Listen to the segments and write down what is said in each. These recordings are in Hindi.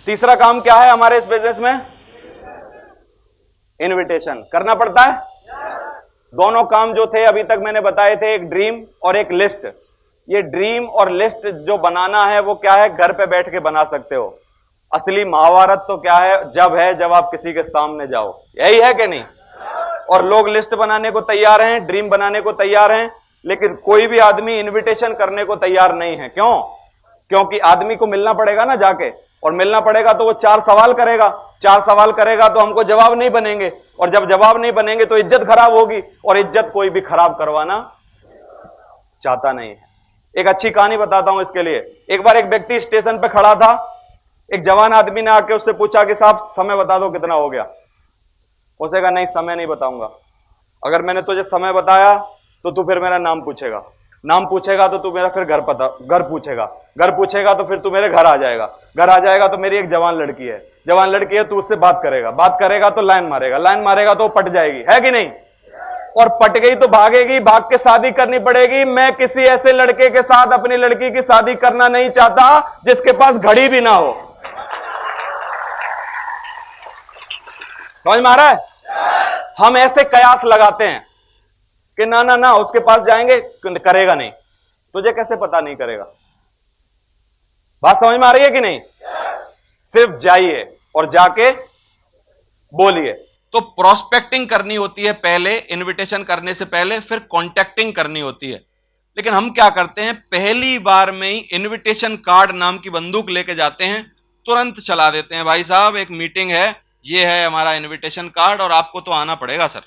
तीसरा काम क्या है हमारे इस बिजनेस में? इनविटेशन करना पड़ता है। दोनों काम जो थे अभी तक मैंने बताए थे, एक ड्रीम और एक लिस्ट। ये ड्रीम और लिस्ट जो बनाना है वो क्या है, घर पे बैठ के बना सकते हो। असली महाभारत तो क्या है, जब आप किसी के सामने जाओ, यही है कि नहीं? और लोग लिस्ट बनाने को तैयार हैं, ड्रीम बनाने को तैयार हैं, लेकिन कोई भी आदमी इनविटेशन करने को तैयार नहीं है। क्यों? क्योंकि आदमी को मिलना पड़ेगा ना जाके, और मिलना पड़ेगा तो वो 4 सवाल करेगा। 4 सवाल करेगा तो हमको जवाब नहीं बनेंगे, और जब जवाब नहीं बनेंगे तो इज्जत खराब होगी, और इज्जत कोई भी खराब करवाना चाहता नहीं है। एक अच्छी कहानी बताता हूं इसके लिए। एक बार एक व्यक्ति स्टेशन पे खड़ा था, एक जवान आदमी ने आके उससे पूछा कि साहब समय बता दो कितना हो गया। उसने कहा नहीं, समय नहीं बताऊंगा। अगर मैंने तुझे समय बताया तो तू फिर मेरा नाम पूछेगा, नाम पूछेगा तो तू मेरा फिर घर पूछेगा, घर पूछेगा तो फिर तू मेरे घर आ जाएगा, घर आ जाएगा तो मेरी एक जवान लड़की है, जवान लड़की है, तू उससे बात करेगा, बात करेगा तो लाइन मारेगा, लाइन मारेगा तो पट जाएगी, है कि नहीं? और पट गई तो भागेगी, भाग के शादी करनी पड़ेगी। मैं किसी ऐसे लड़के के साथ अपनी लड़की की शादी करना नहीं चाहता जिसके पास घड़ी भी ना हो। समझ में आ रहा है? हम ऐसे कयास लगाते हैं कि ना ना ना उसके पास जाएंगे, करेगा नहीं। तुझे कैसे पता नहीं करेगा? बात समझ में आ रही है कि नहीं? सिर्फ जाइए और जाके बोलिए। तो प्रोस्पेक्टिंग करनी होती है पहले, इनविटेशन करने से पहले, फिर कॉन्टैक्टिंग करनी होती है। लेकिन हम क्या करते हैं, पहली बार में ही इनविटेशन कार्ड नाम की बंदूक लेके जाते हैं, तुरंत चला देते हैं, भाई साहब एक मीटिंग है, ये है हमारा इनविटेशन कार्ड और आपको तो आना पड़ेगा सर।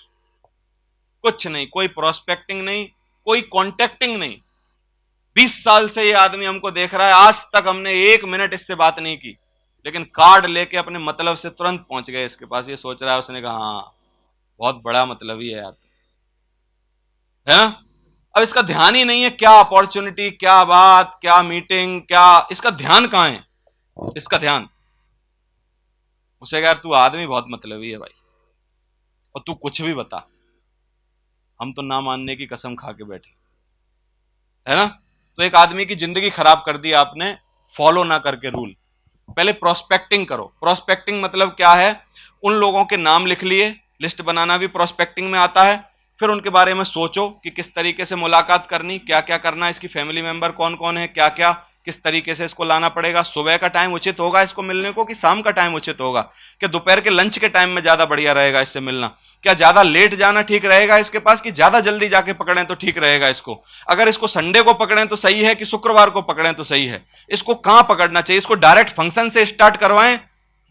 कुछ नहीं, कोई प्रोस्पेक्टिंग नहीं, कोई कॉन्टैक्टिंग नहीं। 20 साल से ये आदमी हमको देख रहा है, आज तक हमने 1 मिनट इससे बात नहीं की, लेकिन कार्ड लेके अपने मतलब से तुरंत पहुंच गए इसके पास। ये सोच रहा है, उसने कहा हाँ बहुत बड़ा मतलब ही है यार, है ना? अब इसका ध्यान ही नहीं है, क्या अपॉर्चुनिटी, क्या बात, क्या मीटिंग, क्या, इसका ध्यान कहां है? इसका ध्यान उसे यार तू आदमी बहुत मतलबी है भाई, और तू कुछ भी बता, हम तो ना मानने की कसम खा के बैठे, है ना? तो एक आदमी की जिंदगी खराब कर दी आपने, फॉलो ना करके रूल। पहले प्रोस्पेक्टिंग करो। प्रोस्पेक्टिंग मतलब क्या है? उन लोगों के नाम लिख लिए, लिस्ट बनाना भी प्रोस्पेक्टिंग में आता है। फिर उनके बारे में सोचो कि किस तरीके से मुलाकात करनी, क्या क्या करना, इसकी फैमिली मेंबर कौन कौन है, क्या क्या, किस तरीके से इसको लाना पड़ेगा। सुबह का टाइम उचित होगा इसको मिलने को कि शाम का टाइम उचित होगा? कि दोपहर के लंच के टाइम में ज्यादा बढ़िया रहेगा इससे मिलना? क्या ज्यादा लेट जाना ठीक रहेगा इसके पास, कि ज्यादा जल्दी जाके पकड़ें तो ठीक रहेगा इसको? अगर इसको संडे को पकड़ें तो सही है कि शुक्रवार को पकड़ें तो सही है? इसको कहां पकड़ना चाहिए? इसको डायरेक्ट फंक्शन से स्टार्ट करवाएं,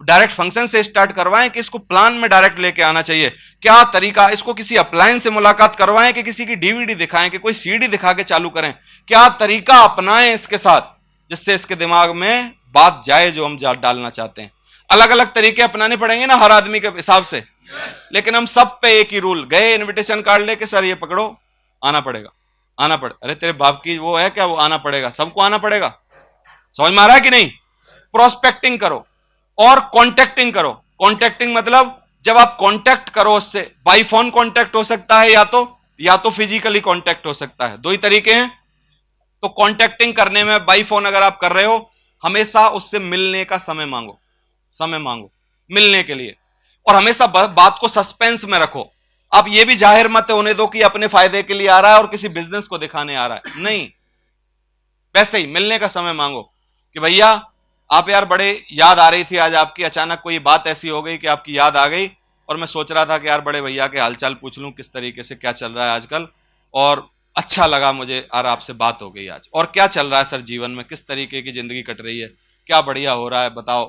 डायरेक्ट फंक्शन से स्टार्ट करवाएं कि इसको प्लान में डायरेक्ट लेके आना चाहिए? क्या तरीका? इसको किसी अप्लायंस से मुलाकात करवाएं कि किसी की डीवीडी दिखाएं, कि कोई सीडी दिखा के चालू करें? क्या तरीका अपनाएं इसके साथ जिससे इसके दिमाग में बात जाए जो हम डालना चाहते हैं? अलग अलग तरीके अपनाने पड़ेंगे ना हर आदमी के हिसाब से, लेकिन हम सब पे एक ही रूल। गए इनविटेशन कार्ड लेके, सर ये पकड़ो, आना पड़ेगा, आना पड़े। अरे तेरे बाप की वो है क्या, वो आना पड़ेगा, सबको आना पड़ेगा। समझ में आ रहा है कि नहीं? प्रोस्पेक्टिंग करो और कॉन्टैक्टिंग करो। कॉन्टैक्टिंग मतलब जब आप कॉन्टैक्ट करो उससे, बाई फोन कॉन्टैक्ट हो सकता है, या तो फिजिकली कॉन्टैक्ट हो सकता है, 2 ही तरीके हैं। तो कॉन्टैक्टिंग करने में बाई फोन अगर आप कर रहे हो, हमेशा उससे मिलने का समय मांगो, समय मांगो मिलने के लिए, और हमेशा बात को सस्पेंस में रखो। आप ये भी जाहिर मत होने दो कि अपने फायदे के लिए आ रहा है और किसी बिजनेस को दिखाने आ रहा है, नहीं। वैसे ही मिलने का समय मांगो कि भैया आप यार बड़े याद आ रही थी आज आपकी, अचानक कोई बात ऐसी हो गई कि आपकी याद आ गई, और मैं सोच रहा था कि यार बड़े भैया के हालचाल पूछ लूं, किस तरीके से क्या चल रहा है आजकल, और अच्छा लगा मुझे यार आपसे बात हो गई आज। और क्या चल रहा है सर जीवन में, किस तरीके की जिंदगी कट रही है, क्या बढ़िया हो रहा है बताओ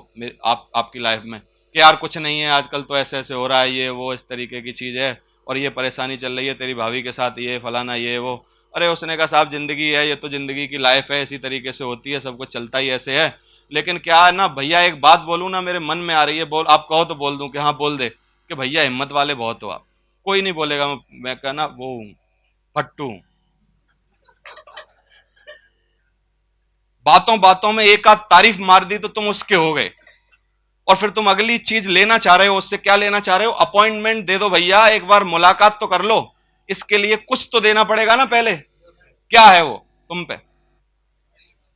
आपकी लाइफ में? कि यार कुछ नहीं है आजकल तो ऐसे ऐसे हो रहा है, ये वो इस तरीके की चीज है, और ये परेशानी चल रही है तेरी भाभी के साथ, ये फलाना ये वो। अरे उसने कहा साहब जिंदगी है, ये तो जिंदगी की लाइफ है, इसी तरीके से होती है, सब कुछ चलता ही ऐसे है। लेकिन क्या है ना भैया, एक बात बोलूं ना, मेरे मन में आ रही है, बोल, आप कहो तो बोल दूं? कि हाँ बोल दे। कि भैया हिम्मत वाले बहुत हो आप, कोई नहीं बोलेगा, मैं कहना वो फट्टू। बातों बातों में एक आध तारीफ मार दी तो तुम उसके हो गए, और फिर तुम अगली चीज लेना चाह रहे हो। उससे क्या लेना चाह रहे हो? अपॉइंटमेंट दे दो भैया, एक बार मुलाकात तो कर लो। इसके लिए कुछ तो देना पड़ेगा ना पहले। क्या है वो तुम पे?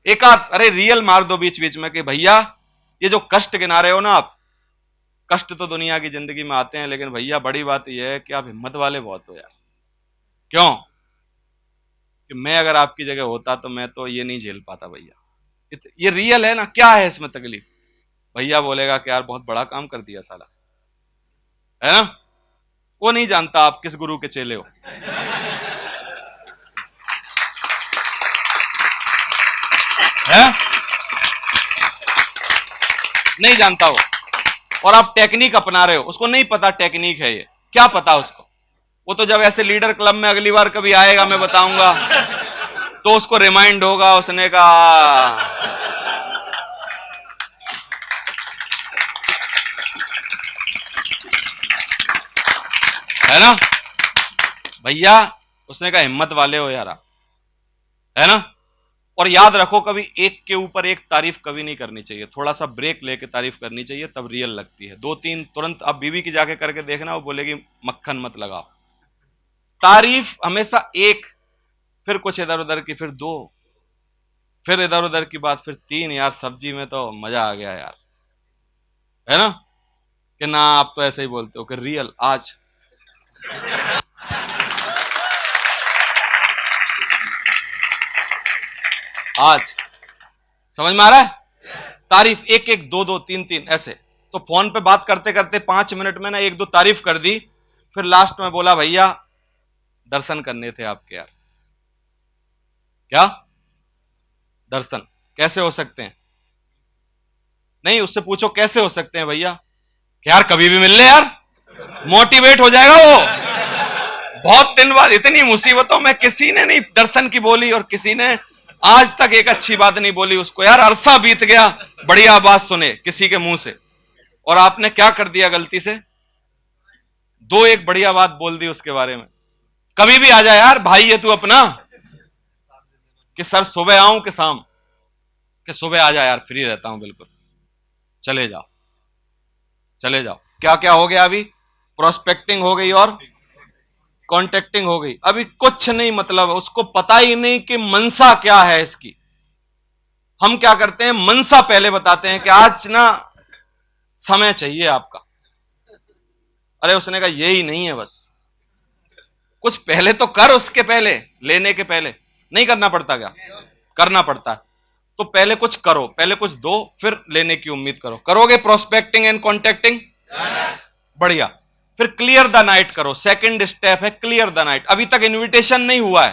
एक आध अरे रियल मार दो बीच बीच में कि भैया ये जो कष्ट गिना रहे हो ना आप, कष्ट तो दुनिया की जिंदगी में आते हैं, लेकिन भैया बड़ी बात यह है कि आप हिम्मत वाले बहुत हो यार। क्यों? कि मैं अगर आपकी जगह होता तो मैं तो ये नहीं झेल पाता भैया। ये रियल है ना, क्या है इसमें तकलीफ? भैया बोलेगा कि यार बहुत बड़ा काम कर दिया साला, है ना? वो नहीं जानता आप किस गुरु के चेले हो, है? नहीं जानता वो। और आप टेक्निक अपना रहे हो, उसको नहीं पता टेक्निक है ये, क्या पता उसको। वो तो जब ऐसे लीडर क्लब में अगली बार कभी आएगा, मैं बताऊंगा, तो उसको रिमाइंड होगा, उसने कहा है ना भैया, उसने कहा हिम्मत वाले हो यार, है ना? और याद रखो, कभी एक के ऊपर एक तारीफ कभी नहीं करनी चाहिए, थोड़ा सा ब्रेक लेके तारीफ करनी चाहिए, तब रियल लगती है। दो तीन तुरंत अब बीवी की जाके करके देखना, वो बोलेगी मक्खन मत लगाओ। तारीफ हमेशा एक, फिर कुछ इधर उधर की, फिर दो, फिर इधर उधर की बात, फिर तीन। यार सब्जी में तो मजा आ गया यार, है ना? कि ना आप तो ऐसे ही बोलते हो कि रियल आज आज समझ में आ रहा है? तारीफ एक एक, दो दो, तीन तीन, ऐसे। तो फोन पे बात करते करते 5 मिनट में ना एक दो तारीफ कर दी, फिर लास्ट में बोला भैया दर्शन करने थे आपके यार। क्या दर्शन कैसे हो सकते हैं? नहीं, उससे पूछो कैसे हो सकते हैं भैया, कि यार कभी भी मिल ले यार, मोटिवेट हो जाएगा वो। बहुत दिन बाद इतनी मुसीबतों में किसी ने नहीं दर्शन की बोली, और किसी ने आज तक एक अच्छी बात नहीं बोली उसको। यार अरसा बीत गया बढ़िया बात सुने किसी के मुंह से, और आपने क्या कर दिया गलती से, दो एक बढ़िया बात बोल दी उसके बारे में। कभी भी आ जाए यार, भाई है तू अपना, कि सर सुबह आऊं कि शाम, कि सुबह आ जाए यार, फ्री रहता हूं बिल्कुल, चले जाओ चले जाओ। क्या क्या हो गया अभी? प्रोस्पेक्टिंग हो गई और कॉन्टेक्टिंग हो गई। अभी कुछ नहीं, मतलब उसको पता ही नहीं कि मनसा क्या है इसकी। हम क्या करते हैं, मनसा पहले बताते हैं कि आज ना समय चाहिए आपका। अरे उसने कहा यही नहीं है, बस कुछ पहले तो कर, उसके पहले, लेने के पहले नहीं करना पड़ता क्या? करना पड़ता है। तो पहले कुछ करो, पहले कुछ दो, फिर लेने की उम्मीद करो। करोगे प्रोस्पेक्टिंग एंड कॉन्टेक्टिंग? बढ़िया। फिर क्लियर द नाइट करो, सेकंड स्टेप है क्लियर द नाइट। अभी तक इनविटेशन नहीं हुआ है,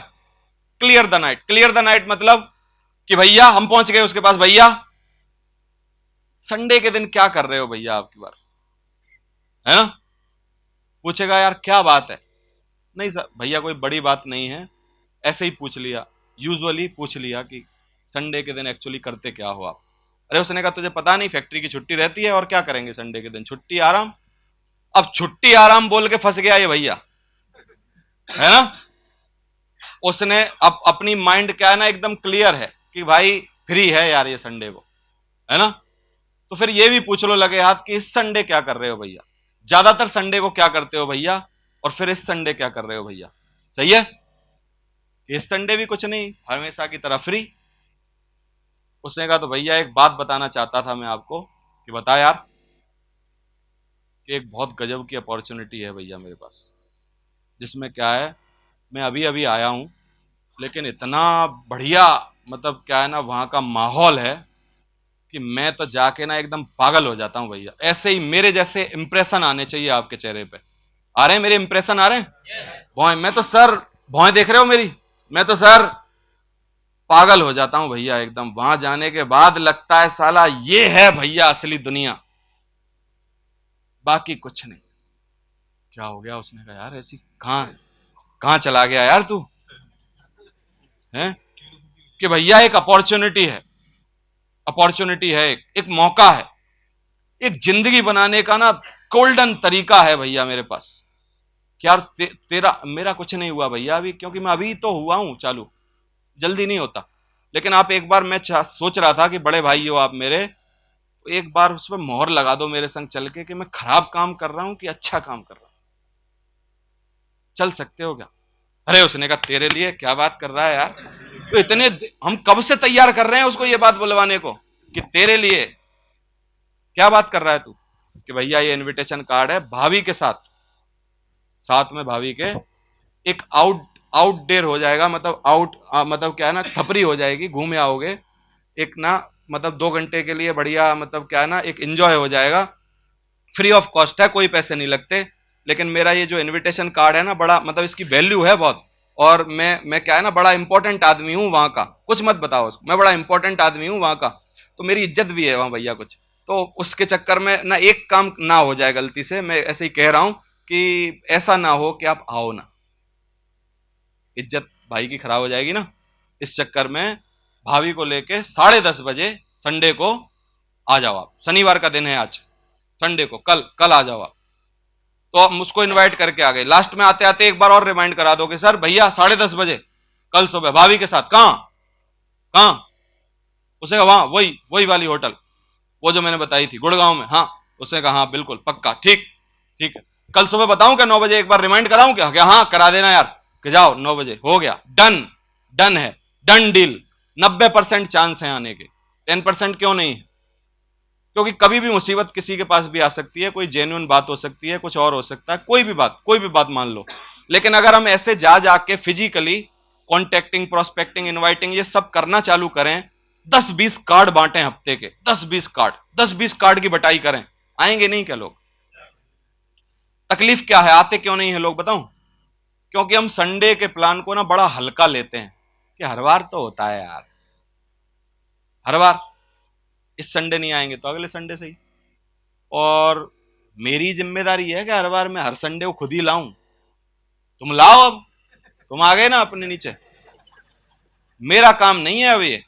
clear the night. Clear the night मतलब कि भैया हम पहुंच गए उसके पास, भैया संडे के दिन क्या कर रहे हो भैया आपकी बार, है ना? पूछेगा यार क्या बात है? नहीं सर भैया कोई बड़ी बात नहीं है, ऐसे ही पूछ लिया, यूजुअली पूछ लिया कि संडे के दिन एक्चुअली करते क्या हो आप। अरे उसने कहा तुझे पता नहीं, फैक्ट्री की छुट्टी रहती है, और क्या करेंगे संडे के दिन, छुट्टी आराम। अब छुट्टी आराम बोल के फंस गया ये भैया, है ना? उसने अब अपनी माइंड क्या है ना, एकदम क्लियर है कि भाई फ्री है यार ये संडे को, है ना? तो फिर ये भी पूछ लो लगे हाथ कि इस संडे क्या कर रहे हो भैया, ज्यादातर संडे को क्या करते हो भैया, और फिर इस संडे क्या कर रहे हो भैया। सही है? इस संडे भी कुछ नहीं, हमेशा की तरह फ्री। उसने कहा तो भैया एक बात बताना चाहता था मैं आपको, कि बता यार, कि एक बहुत गजब की अपॉर्चुनिटी है भैया मेरे पास, जिसमें क्या है, मैं अभी अभी आया हूं, लेकिन इतना बढ़िया, मतलब क्या है ना, वहां का माहौल है कि मैं तो जाके ना एकदम पागल हो जाता हूं भैया। ऐसे ही मेरे जैसे इंप्रेशन आने चाहिए आपके चेहरे पे। आ रहे हैं मेरे इंप्रेशन, आ रहे हैं भौएं? मैं तो सर, भौएं देख रहे हो मेरी, मैं तो सर पागल हो जाता हूं भैया एकदम। वहां जाने के बाद लगता है साला ये है भैया असली दुनिया, बाकी कुछ नहीं। क्या हो गया? उसने कहा यार ऐसी कहां कहां चला गया यार तू, है? कि भैया एक अपॉर्चुनिटी है, अपॉर्चुनिटी है, एक मौका है, एक जिंदगी बनाने का ना गोल्डन तरीका है भैया मेरे पास। क्या तेरा मेरा कुछ नहीं हुआ भैया अभी, क्योंकि मैं अभी तो हुआ हूं चालू, जल्दी नहीं होता। लेकिन आप एक बार, मैं सोच रहा था कि बड़े भाई हो आप मेरे, तो एक बार उस पर मोहर लगा दो मेरे संग चल के, कि मैं खराब काम कर रहा हूं कि अच्छा काम कर रहा हूं, चल सकते हो क्या? अरे उसने कहा तेरे लिए, क्या बात कर रहा है यार, तो इतने हम कब से तैयार कर रहे हैं उसको ये बात बुलवाने को, कि तेरे लिए। क्या बात कर रहा है तू? कि भैया ये इनविटेशन कार्ड है भाभी के साथ, साथ में भाभी के एक आउटडेयर हो जाएगा, मतलब मतलब क्या है ना, थपरी हो जाएगी, घूमे आओगे एक ना, मतलब 2 घंटे के लिए बढ़िया, मतलब क्या है ना, एक एंजॉय हो जाएगा, फ्री ऑफ कॉस्ट है, कोई पैसे नहीं लगते। लेकिन मेरा ये जो इनविटेशन कार्ड है ना, बड़ा मतलब इसकी वैल्यू है बहुत, और मैं क्या है ना, बड़ा इंपॉर्टेंट आदमी हूं वहां का, कुछ मत बताओ उसको, मैं बड़ा इंपॉर्टेंट आदमी हूं वहां का, तो मेरी इज्जत भी है वहां भैया कुछ। तो उसके चक्कर में ना एक काम ना हो जाए गलती से, मैं ऐसे ही कह रहा हूं कि ऐसा ना हो कि आप आओ ना, इज्जत भाई की खराब हो जाएगी ना। इस चक्कर में भाभी को लेके 10:30 बजे संडे को आ जाओ आप, शनिवार का दिन है आज, संडे को कल कल आ जाओ आप। तो हम उसको इनवाइट करके आ गए, लास्ट में आते आते एक बार और रिमाइंड करा दो कि सर भैया 10:30 बजे कल सुबह भाभी के साथ, कहां कहां, उसे वहां वही वही वाली होटल, वो जो मैंने बताई थी गुड़गांव में, हाँ। उसने कहा हाँ बिल्कुल पक्का, ठीक ठीक है। कल सुबह बताऊं क्या 9 बजे, एक बार रिमाइंड कराऊं क्या हाँ करा देना यार, कि जाओ 9 बजे हो गया, डन, डन है, डन डील। 90% चांस है आने के, 10% क्यों नहीं है? क्योंकि कभी भी मुसीबत किसी के पास भी आ सकती है, कोई जेन्युइन बात हो सकती है, कुछ और हो सकता है, कोई भी बात मान लो। लेकिन अगर हम ऐसे जा जाके फिजिकली कॉन्टेक्टिंग, प्रोस्पेक्टिंग, इनवाइटिंग ये सब करना चालू करें, 10-20 कार्ड बांटें हफ्ते के, 10-20 कार्ड की बटाई करें, आएंगे नहीं क्या लोग? तकलीफ क्या है, आते क्यों नहीं है लोग बताऊं? क्योंकि हम संडे के प्लान को ना बड़ा हल्का लेते हैं, कि हर बार तो होता है यार, हर बार, इस संडे नहीं आएंगे तो अगले संडे से ही। और मेरी जिम्मेदारी है कि हर बार मैं हर संडे को खुद ही लाऊं, तुम लाओ, अब तुम आ गए ना अपने नीचे, मेरा काम नहीं है अब ये।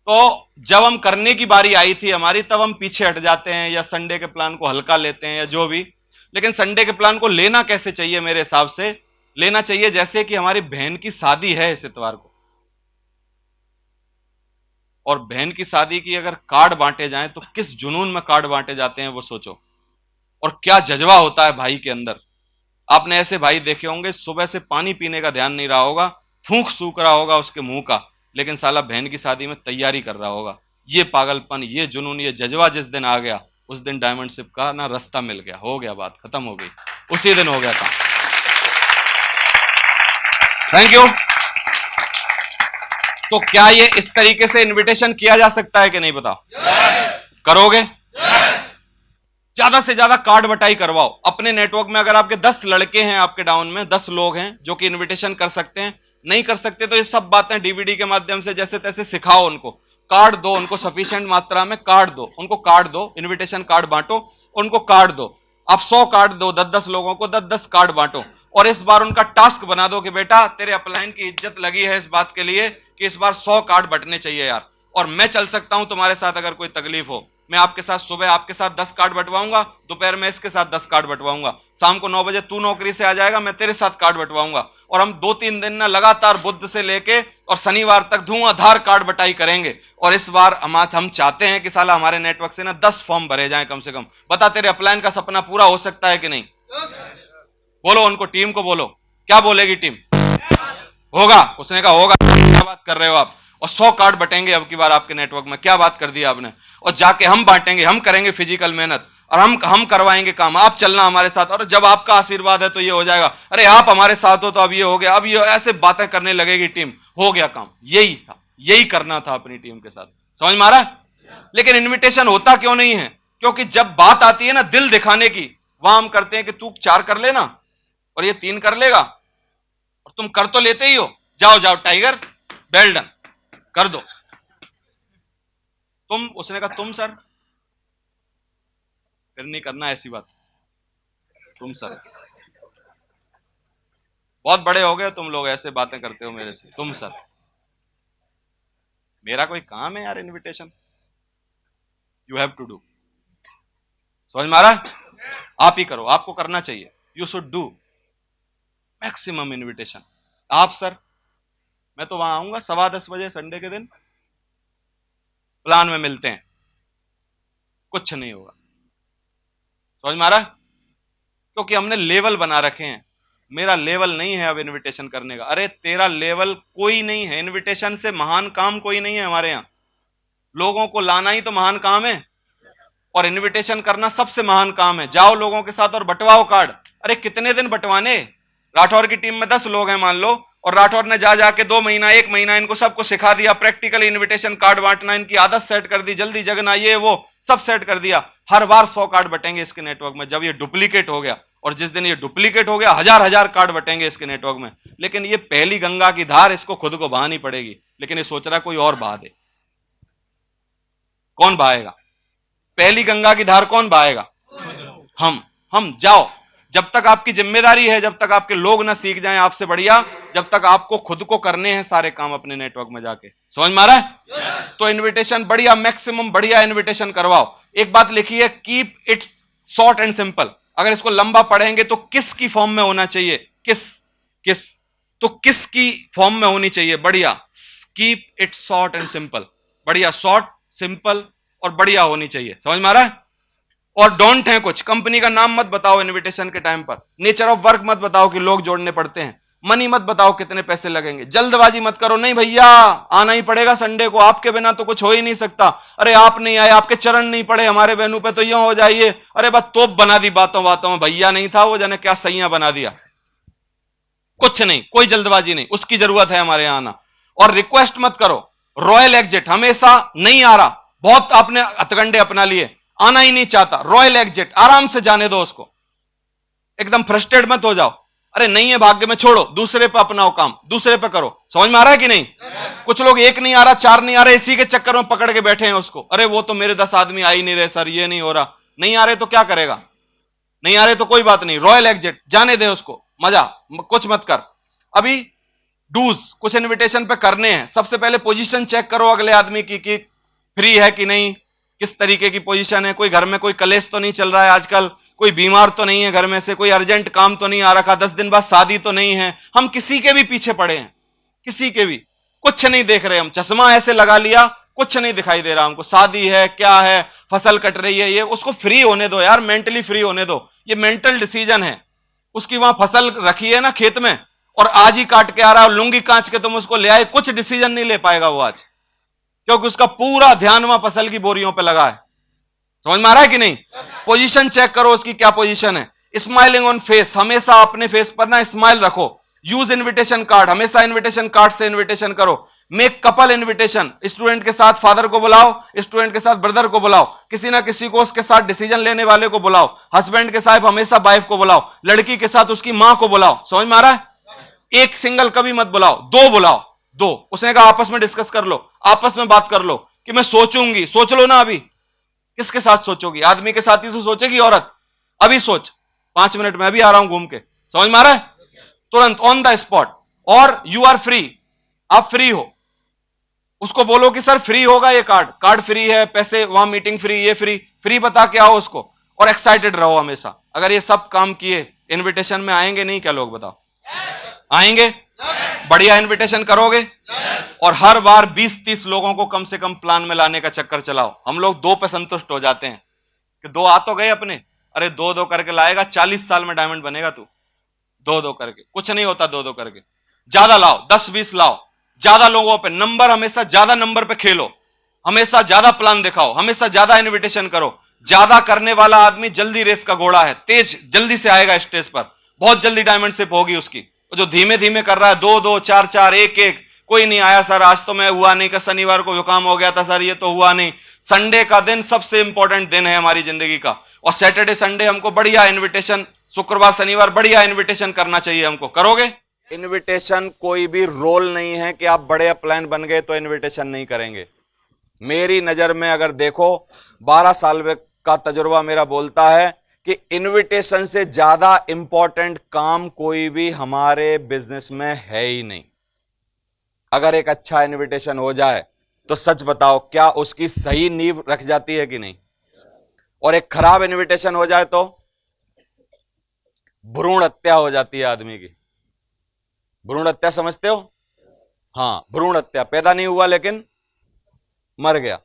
तो जब हम करने की बारी आई थी हमारी, तब हम पीछे हट जाते हैं या संडे के प्लान को हल्का लेते हैं या जो भी। लेकिन संडे के प्लान को लेना कैसे चाहिए? मेरे हिसाब से लेना चाहिए जैसे कि हमारी बहन की शादी है इस इतवार को, और बहन की शादी की अगर कार्ड बांटे जाएं तो किस जुनून में कार्ड बांटे जाते हैं वो सोचो, और क्या जज्बा होता है भाई के अंदर। आपने ऐसे भाई देखे होंगे, सुबह से पानी पीने का ध्यान नहीं रहा होगा, थूक सूख रहा होगा उसके मुंह का, लेकिन साला बहन की शादी में तैयारी कर रहा होगा। ये पागलपन, ये जुनून, ये जज्बा जिस दिन आ गया, उस दिन डायमंड शिप का ना रास्ता मिल गया, हो गया, बात खत्म हो गई, उसी दिन हो गया काम। Thank you. तो क्या ये इस तरीके से इनविटेशन किया जा सकता है कि नहीं बताओ? करोगे? ज्यादा से ज्यादा कार्ड बटाई करवाओ अपने नेटवर्क में। अगर आपके 10 लड़के हैं, आपके डाउन में 10 लोग हैं जो कि इनविटेशन कर सकते हैं, नहीं कर सकते तो ये सब बातें डीवीडी के माध्यम से जैसे तैसे सिखाओ उनको, कार्ड दो उनको, सफिशिएंट मात्रा में कार्ड दो उनको, कार्ड दो, इनविटेशन कार्ड बांटो उनको, कार्ड दो। आप 100 कार्ड दो, 10-10 लोगों को 10-10 कार्ड बांटो, और इस बार उनका टास्क बना दो कि बेटा तेरे अपलाइन की इज्जत लगी है इस बात के लिए कि इस बार 100 कार्ड बटने चाहिए यार, और मैं चल सकता हूं तुम्हारे साथ अगर कोई तकलीफ हो। मैं आपके साथ सुबह आपके साथ 10 कार्ड बंटवाऊंगा, दोपहर में इसके साथ 10 कार्ड बंटवाऊंगा, शाम को 9 बजे तू नौकरी से आ जाएगा, मैं तेरे साथ कार्ड बंटवाऊंगा, और हम 2-3 दिन ना लगातार बुध से लेके और शनिवार तक धुआंधार कार्ड बटाई करेंगे। और इस बार हम चाहते हैं कि साला हमारे नेटवर्क से ना 10 फॉर्म भरे जाएं कम से कम। बता तेरे अपलाइन का सपना पूरा हो सकता है कि नहीं? बोलो उनको, टीम को बोलो, क्या बोलेगी टीम? होगा। उसने कहा होगा। क्या बात कर रहे हो आप? और 100 कार्ड बटेंगे अब की बार आपके नेटवर्क में, क्या बात कर दी आपने। और जाके हम बांटेंगे, हम करेंगे फिजिकल मेहनत, और हम करवाएंगे काम, आप चलना हमारे साथ, और जब आपका आशीर्वाद है तो ये हो जाएगा, अरे आप हमारे साथ हो तो अब ये हो गया, अब ये ऐसे बातें करने लगेगी टीम, हो गया काम। यही था, यही करना था अपनी टीम के साथ, समझ में आ रहा है? लेकिन इन्विटेशन होता क्यों नहीं है? क्योंकि जब बात आती है ना दिल दिखाने की, वहां हम करते हैं कि तू 4 कर लेना और ये 3 कर लेगा, और तुम कर तो लेते ही हो, जाओ जाओ टाइगर, वेल डन, कर दो तुम। उसने कहा तुम सर, फिर नहीं करना ऐसी बात, तुम सर, बहुत बड़े हो गए तुम लोग, ऐसे बातें करते हो मेरे से, तुम सर। मेरा कोई काम है यार invitation? You have to do. समझ में आ रहा है? आप ही करो, आपको करना चाहिए, you should do maximum invitation. आप सर, मैं तो वहां आऊंगा 10:15 संडे के दिन, प्लान में मिलते हैं, कुछ नहीं होगा। समझ में आ रहा है? क्योंकि हमने लेवल बना रखे हैं, मेरा लेवल नहीं है अब इनविटेशन करने का। अरे तेरा लेवल कोई नहीं है, इनविटेशन से महान काम कोई नहीं है हमारे यहां, लोगों को लाना ही तो महान काम है। और इनविटेशन करना सबसे महान काम है। जाओ लोगों के साथ और बंटवाओ कार्ड। अरे कितने दिन बंटवाने? राठौर की टीम में 10 लोग हैं मान लो, और राठौर ने जा जाके 2 महीना 1 महीना इनको सबको सिखा दिया, प्रैक्टिकली इनविटेशन कार्ड बांटना, इनकी आदत सेट कर दी, जल्दी जगना, ये वो सब सेट कर दिया। हर बार 100 कार्ड बटेंगे इसके नेटवर्क में। जब ये डुप्लीकेट हो गया, और जिस दिन ये डुप्लीकेट हो गया, हजार कार्ड बटेंगे इसके नेटवर्क में। लेकिन ये पहली गंगा की धार इसको खुद को बहानी पड़ेगी, लेकिन ये सोच रहा है कोई और बहा दे। कौन बहाएगा? पहली गंगा की धार कौन बहाएगा? हम जाओ। जब तक आपकी जिम्मेदारी है, जब तक आपके लोग ना सीख जाएं आपसे बढ़िया, जब तक आपको खुद को करने हैं सारे काम अपने नेटवर्क में जाके। समझ में आ रहा है? तो इनविटेशन बढ़िया, मैक्सिमम बढ़िया इनविटेशन करवाओ। एक बात लिखिए, keep it short and simple. अगर इसको लंबा पढ़ेंगे तो किस की फॉर्म में होना चाहिए? किस तो किस की फॉर्म में होनी चाहिए? बढ़िया, keep it short and simple. बढ़िया, शॉर्ट, सिंपल और बढ़िया होनी चाहिए। समझ में आ रहा है? और डोंट है कुछ, कंपनी का नाम मत बताओ इनविटेशन के टाइम पर, नेचर ऑफ वर्क मत बताओ कि लोग जोड़ने पड़ते हैं, मनी मत बताओ कितने पैसे लगेंगे, जल्दबाजी मत करो, नहीं भैया आना ही पड़ेगा संडे को, आपके बिना तो कुछ हो ही नहीं सकता, अरे आप नहीं आए, आपके चरण नहीं पड़े हमारे वेन्यू पे तो यूं हो जाइए, अरे बस तोप बना दी बातों बातों में, भैया नहीं था वो जाने क्या सैया बना दिया। कुछ नहीं, कोई जल्दबाजी नहीं, उसकी जरूरत है हमारे यहां आना। और रिक्वेस्ट मत करो, रॉयल एग्जिट हमेशा नहीं आ रहा, बहुत आपने हथकंडे अपना लिए, आना ही नहीं चाहता, रॉयल एग्जिट, आराम से जाने दो उसको, एकदम फ्रस्ट्रेट मत हो जाओ, अरे नहीं है भाग्य में, छोड़ो, दूसरे पे अपनाओ काम, दूसरे पे करो। समझ में आ रहा है कि नहीं? कुछ लोग 1 नहीं आ रहा, 4 नहीं आ रहे, इसी के चक्कर में पकड़ के बैठे हैं उसको, अरे वो तो मेरे 10 आदमी आ ही नहीं रहे सर, ये नहीं हो रहा, नहीं आ रहे तो क्या करेगा? नहीं आ रहे तो कोई बात नहीं, रॉयल एग्जिट, जाने दे उसको, मजा, कुछ मत कर। अभी डूज कुछ इनविटेशन पे करने हैं। सबसे पहले पोजीशन चेक करो अगले आदमी की कि फ्री है कि नहीं, किस तरीके की पोजीशन है, कोई घर में कोई कलेश तो नहीं चल रहा है आजकल, कोई बीमार तो नहीं है घर में से, कोई अर्जेंट काम तो नहीं आ रखा, 10 दिन बाद शादी तो नहीं है। हम किसी के भी पीछे पड़े हैं, किसी के भी, कुछ नहीं देख रहे, हम चश्मा ऐसे लगा लिया, कुछ नहीं दिखाई दे रहा हमको, शादी है क्या है, फसल कट रही है, ये उसको फ्री होने दो यार, मेंटली फ्री होने दो, ये मेंटल डिसीजन है। उसकी वहां फसल रखी है ना खेत में, और आज ही काट के आ रहा है, लुंगी कांच के तुम उसको ले आए, कुछ डिसीजन नहीं ले पाएगा वो आज, क्योंकि उसका पूरा ध्यान वहां फसल की बोरियों पे लगा है। समझ में आ रहा है कि नहीं? पोजीशन चेक करो उसकी क्या पोजीशन है। स्माइलिंग ऑन फेस, हमेशा अपने फेस पर ना स्माइल रखो। यूज इनविटेशन कार्ड, हमेशा इनविटेशन कार्ड से इनविटेशन करो। मेक कपल इनविटेशन, स्टूडेंट के साथ फादर को बुलाओ, स्टूडेंट के साथ ब्रदर को बुलाओ, किसी ना किसी को उसके साथ डिसीजन लेने वाले को बुलाओ, हस्बैंड के साथ हमेशा वाइफ को बुलाओ, लड़की के साथ उसकी मां को बुलाओ। समझ में आ रहा है? एक सिंगल कभी मत बुलाओ, 2 बुलाओ, 2। उसने कहा आपस में डिस्कस कर लो, आपस में बात कर लो कि मैं सोचूंगी, सोच लो ना अभी, किसके साथ सोचोगी? आदमी के साथ ही से सोचेगी औरत? अभी सोच, 5 मिनट में अभी आ रहा हूं घूम के। समझ में आ रहा है? तुरंत ऑन द स्पॉट। और यू आर फ्री, आप फ्री हो, उसको बोलो कि सर फ्री होगा ये कार्ड फ्री है, पैसे वहां मीटिंग फ्री, ये फ्री, फ्री बता के आओ उसको, और एक्साइटेड रहो हमेशा। अगर ये सब काम किए, इनविटेशन में आएंगे नहीं क्या लोग? बताओ, आएंगे? बढ़िया इनविटेशन करोगे? और हर बार 20-30 लोगों को कम से कम प्लान में लाने का चक्कर चलाओ। हम लोग 2 पे संतुष्ट हो जाते हैं कि 2 आ तो गए अपने, अरे 2-2 करके लाएगा, 40 साल में डायमंड बनेगा तू, 2-2 करके कुछ नहीं होता, 2-2 करके। ज्यादा लाओ, 10-20 लाओ, ज्यादा लोगों पे नंबर, हमेशा ज्यादा नंबर पे खेलो, हमेशा ज्यादा प्लान दिखाओ, हमेशा ज्यादा इनविटेशन करो। ज्यादा करने वाला आदमी जल्दी रेस का घोड़ा है, तेज जल्दी से आएगा स्टेज पर, बहुत जल्दी डायमंड शिप होगी उसकी। जो धीमे धीमे कर रहा है, 2-2, 4-4, 1-1, कोई नहीं आया सर आज तो मैं हुआ नहीं, का शनिवार को जुकाम हो गया था सर, ये तो हुआ नहीं। संडे का दिन सबसे इंपॉर्टेंट दिन है हमारी जिंदगी का, और सैटरडे संडे हमको बढ़िया इनविटेशन, शुक्रवार शनिवार बढ़िया इनविटेशन करना चाहिए हमको। करोगे? इनविटेशन कोई भी रोल नहीं है कि आप बड़े प्लान बन गए तो इनविटेशन नहीं करेंगे। मेरी नजर में अगर देखो, 12 साल का तजुर्बा मेरा बोलता है कि इनविटेशन से ज्यादा इंपॉर्टेंट काम कोई भी हमारे बिजनेस में है ही नहीं। अगर एक अच्छा इनविटेशन हो जाए तो सच बताओ, क्या उसकी सही नींव रख जाती है कि नहीं? और एक खराब इनविटेशन हो जाए तो भ्रूण हत्या हो जाती है आदमी की। भ्रूण हत्या समझते हो? हाँ, भ्रूण हत्या, पैदा नहीं हुआ लेकिन मर गया।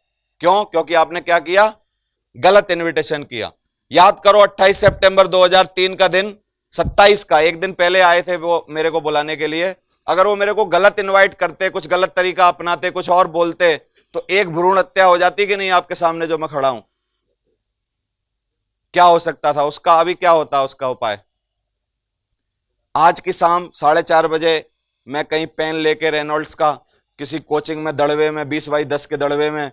क्यों? क्योंकि आपने क्या किया? गलत इनविटेशन किया। याद करो 28 सितंबर 2003 का दिन, 27 का, एक दिन पहले आए थे वो मेरे को बुलाने के लिए। अगर वो मेरे को गलत इनवाइट करते, कुछ गलत तरीका अपनाते, कुछ और बोलते, तो एक भ्रूण हत्या हो जाती कि नहीं आपके सामने जो मैं खड़ा हूं? क्या हो सकता था उसका, अभी क्या होता है उसका उपाय? आज की शाम 4:30 बजे मैं कहीं पेन लेके रेनॉल्ड्स का किसी कोचिंग में दड़वे में 20x10 के दड़वे में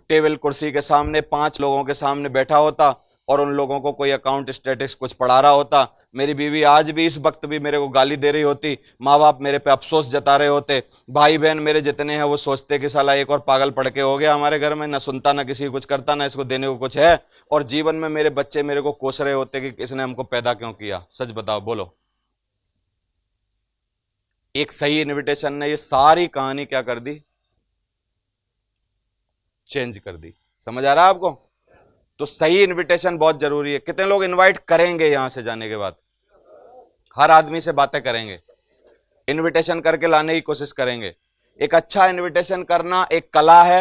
टेबल कुर्सी के सामने 5 लोगों के सामने बैठा होता और उन लोगों को कोई अकाउंट स्टैटिक्स कुछ पढ़ा रहा होता। मेरी बीवी आज भी इस वक्त भी मेरे को गाली दे रही होती, माँ बाप मेरे पे अफसोस जता रहे होते, भाई बहन मेरे जितने हैं वो सोचते कि साला एक और पागल पड़ के हो गया हमारे घर में, ना सुनता ना किसी कुछ करता, ना इसको देने को कुछ है। और जीवन में मेरे बच्चे मेरे को कोस रहे होते कि इसने हमको पैदा क्यों किया। सच बताओ, बोलो। एक सही इनविटेशन ने ये सारी कहानी क्या कर दी? चेंज कर दी। समझ आ रहा है आपको? तो सही इनविटेशन बहुत जरूरी है। कितने लोग इनवाइट करेंगे यहां से जाने के बाद? हर आदमी से बातें करेंगे, इनविटेशन करके लाने की कोशिश करेंगे। एक अच्छा इनविटेशन करना एक कला है।